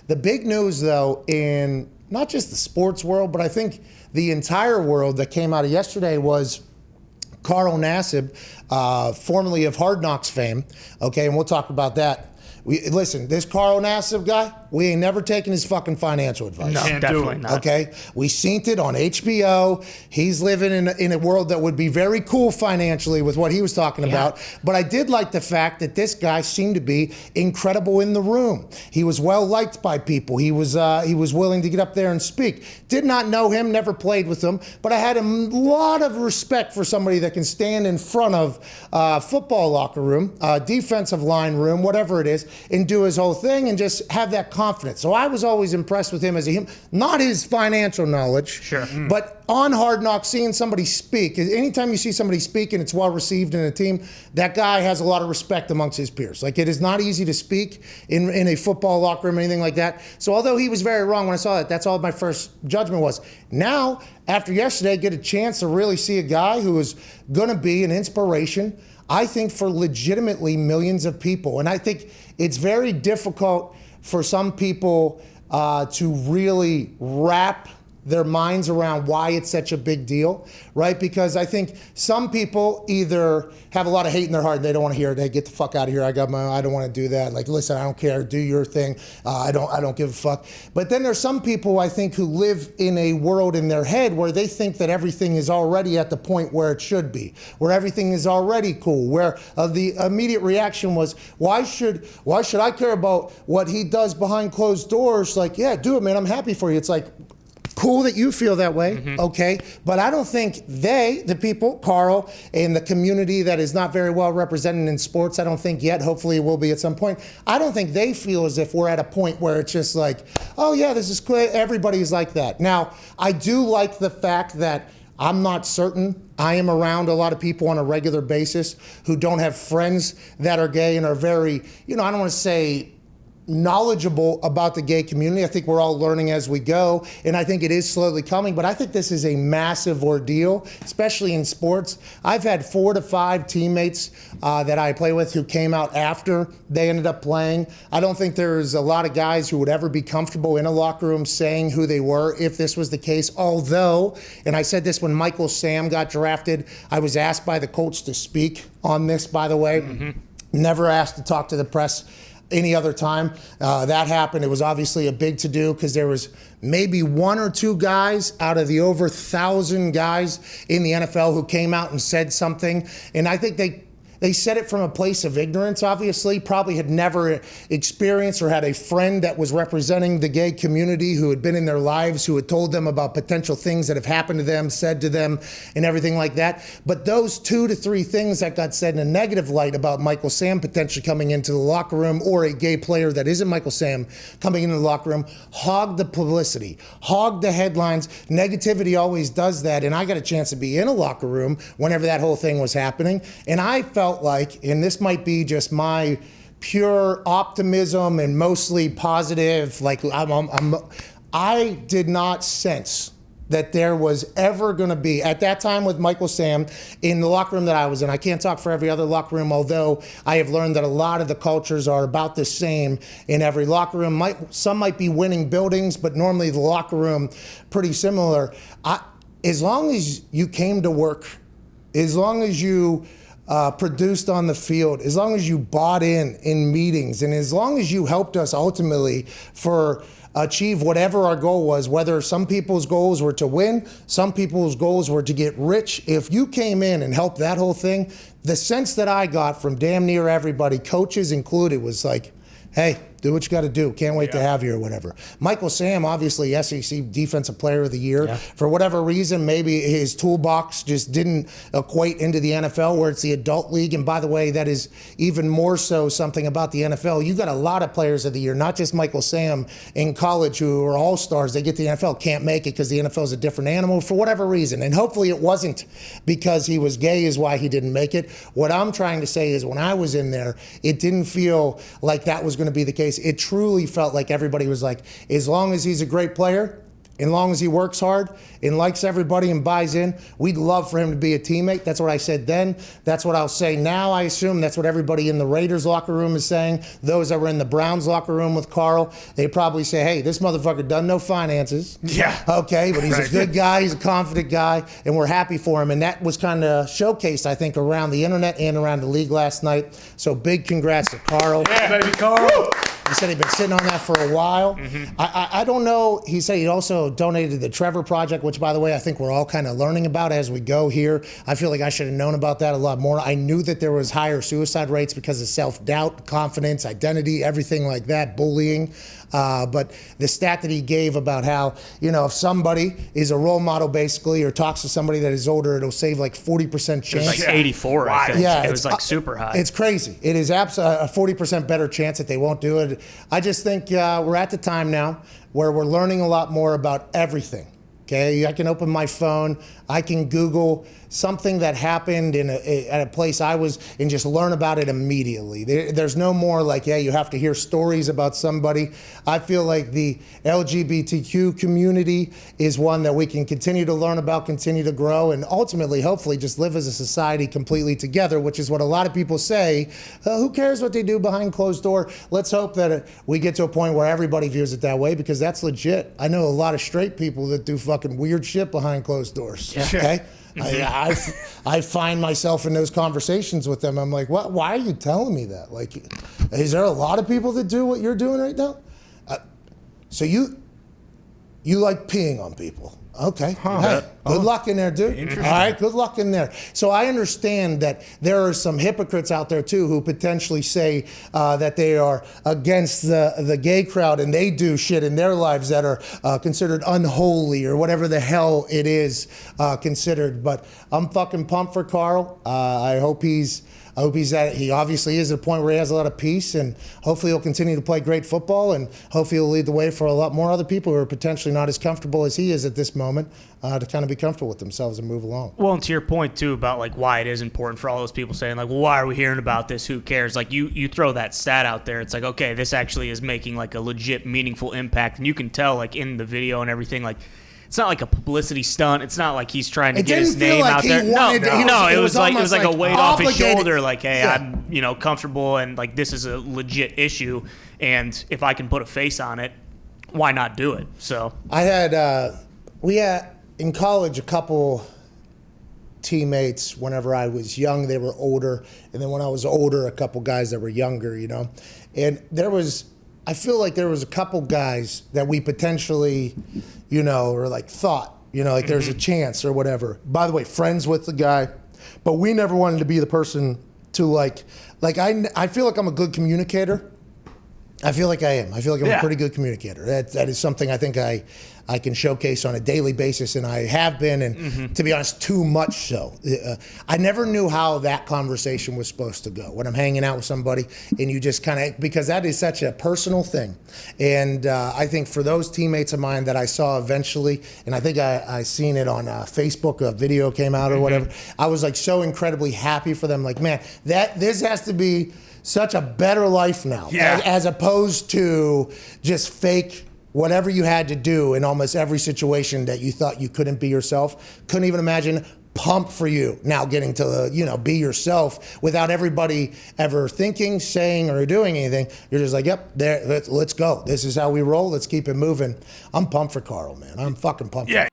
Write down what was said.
The big news, though, in not just the sports world, but I think the entire world that came out of yesterday was Carl Nassib, formerly of Hard Knocks fame, okay, and we'll talk about that. Listen, this Carl Nassib guy, we ain't never taken his fucking financial advice. No, definitely not. Okay? We seen it on HBO. He's living in a world that would be very cool financially with what he was talking about. But I did like the fact that this guy seemed to be incredible in the room. He was well liked by people. He was willing to get up there and speak. Did not know him, never played with him, but I had a lot of respect for somebody that can stand in front of football locker room, defensive line room, whatever it is, and do his whole thing and just have that confidence. So I was always impressed with him as a human, not his financial knowledge, but on Hard Knocks, seeing somebody speak. Anytime you see somebody speak and it's well received in a team, that guy has a lot of respect amongst his peers. Like, it is not easy to speak in a football locker room or anything like that. So although he was very wrong when I saw that, that's all my first judgment was. Now, after yesterday, I get a chance to really see a guy who is going to be an inspiration, I think, for legitimately millions of people. And I think it's very difficult for some people to really wrap their minds around why it's such a big deal, right? Because I think some people either have a lot of hate in their heart and they don't want to hear it. They get the fuck out of here. I don't want to do that. Like, listen, I don't care. Do your thing. I don't give a fuck. But then there's some people, I think, who live in a world in their head where they think that everything is already at the point where it should be, where everything is already cool, where the immediate reaction was, why should I care about what he does behind closed doors? Like, yeah, do it, man. I'm happy for you. It's like, cool that you feel that way, okay? But I don't think the people, Carl, and the community that is not very well represented in sports, I don't think yet, hopefully it will be at some point, I don't think they feel as if we're at a point where it's just like, oh yeah, this is cool, everybody's like that. Now, I do like the fact that I'm not certain. I am around a lot of people on a regular basis who don't have friends that are gay and are very, I don't want to say knowledgeable about the gay community. I think we're all learning as we go, and I think it is slowly coming, but I think this is a massive ordeal, especially in sports. I've had 4 to 5 teammates that I play with who came out after they ended up playing. I don't think there's a lot of guys who would ever be comfortable in a locker room saying who they were if this was the case, although, and I said this when Michael Sam got drafted, I was asked by the Colts to speak on this, by the way. Never asked to talk to the press any other time. That happened. It was obviously a big to-do because there was maybe 1 or 2 guys out of the over 1,000 guys in the NFL who came out and said something. And I think they said it from a place of ignorance, obviously, probably had never experienced or had a friend that was representing the gay community who had been in their lives, who had told them about potential things that have happened to them, said to them, and everything like that. But those 2 to 3 things that got said in a negative light about Michael Sam potentially coming into the locker room, or a gay player that isn't Michael Sam coming into the locker room, hogged the publicity, hogged the headlines. Negativity always does that, and I got a chance to be in a locker room whenever that whole thing was happening, and I felt like, and this might be just my pure optimism and mostly positive, like I did not sense that there was ever going to be, at that time with Michael Sam, in the locker room that I was in, I can't talk for every other locker room, although I have learned that a lot of the cultures are about the same in every locker room. Some might be winning buildings, but normally the locker room, pretty similar. As long as you came to work, as long as you produced on the field, as long as you bought in meetings, and as long as you helped us ultimately achieve whatever our goal was, whether some people's goals were to win, some people's goals were to get rich, if you came in and helped that whole thing, the sense that I got from damn near everybody, coaches included, was like, hey, do what you got to do. Can't wait to have you or whatever. Michael Sam, obviously SEC Defensive Player of the Year. Yeah. For whatever reason, maybe his toolbox just didn't equate into the NFL, where it's the adult league. And by the way, that is even more so something about the NFL. You got a lot of Players of the Year, not just Michael Sam in college who are all-stars. They get to the NFL, can't make it because the NFL is a different animal for whatever reason. And hopefully it wasn't because he was gay is why he didn't make it. What I'm trying to say is when I was in there, it didn't feel like that was going to be the case. It truly felt like everybody was like, as long as he's a great player as long as he works hard and likes everybody and buys in, we'd love for him to be a teammate. That's what I said then. That's what I'll say now, I assume. That's what everybody in the Raiders locker room is saying. Those that were in the Browns locker room with Carl, they probably say, hey, this motherfucker doesn't know finances. Yeah. Okay, but he's a good guy. He's a confident guy, and we're happy for him. And that was kind of showcased, I think, around the internet and around the league last night. So big congrats to Carl. Yeah, baby, Carl. Woo! He said he'd been sitting on that for a while. I don't know. He said he also donated to the Trevor Project, which, by the way, I think we're all kind of learning about as we go here. I feel like I should have known about that a lot more. I knew that there was higher suicide rates because of self-doubt, confidence, identity, everything like that, bullying. But the stat that he gave about how, if somebody is a role model basically or talks to somebody that is older, it'll save like 40% chance. It was like 84, I think. Yeah, it was like super high. It's crazy. It is absolutely a 40% better chance that they won't do it. I just think we're at the time now where we're learning a lot more about everything. Okay, I can open my phone, I can Google something that happened at a place I was and just learn about it immediately. There's no more like, you have to hear stories about somebody. I feel like the LGBTQ community is one that we can continue to learn about, continue to grow, and ultimately, hopefully, just live as a society completely together, which is what a lot of people say. Who cares what they do behind closed door? Let's hope that we get to a point where everybody views it that way, because that's legit. I know a lot of straight people that do fucking weird shit behind closed doors. Yeah. Okay? I find myself in those conversations with them. I'm like, what? Why are you telling me that? Like, is there a lot of people that do what you're doing right now? So you like peeing on people? Okay. Hey, good luck in there, dude. All right, good luck in there. So I understand that there are some hypocrites out there too who potentially say that they are against the gay crowd and they do shit in their lives that are considered unholy or whatever the hell it is considered. But I'm fucking pumped for Carl. I hope he obviously is at a point where he has a lot of peace, and hopefully he'll continue to play great football, and hopefully he'll lead the way for a lot more other people who are potentially not as comfortable as he is at this moment to kind of be comfortable with themselves and move along. Well, and to your point too about like why it is important for all those people saying like, well, why are we hearing about this? Who cares? Like you throw that stat out there, it's like, okay, this actually is making like a legit meaningful impact, and you can tell like in the video and everything, like it's not like a publicity stunt. It's not like he's trying to get his name out there. No, it was like a weight off his shoulder. Like, hey, I'm comfortable, and like this is a legit issue, and if I can put a face on it, why not do it? So we had in college a couple teammates. Whenever I was young, they were older, and then when I was older, a couple guys that were younger. And I feel like there was a couple guys that we potentially, or like thought, like there's a chance or whatever. By the way, friends with the guy, but we never wanted to be the person to I feel like I'm a good communicator. I feel like I am. I feel like I'm a pretty good communicator. That is something I think I can showcase on a daily basis, and I have been, and to be honest, too much so. I never knew how that conversation was supposed to go when I'm hanging out with somebody, and you just kind of, because that is such a personal thing. And I think for those teammates of mine that I saw eventually, and I think I seen it on Facebook, a video came out or whatever, I was like so incredibly happy for them. Like, man, this has to be such a better life now, as opposed to just fake whatever you had to do in almost every situation that you thought you couldn't be yourself. Couldn't even imagine. Pumped for you now getting to be yourself without everybody ever thinking, saying, or doing anything. You're just like, yep, let's go. This is how we roll. Let's keep it moving. I'm pumped for Carl, man. I'm fucking pumped. Yeah,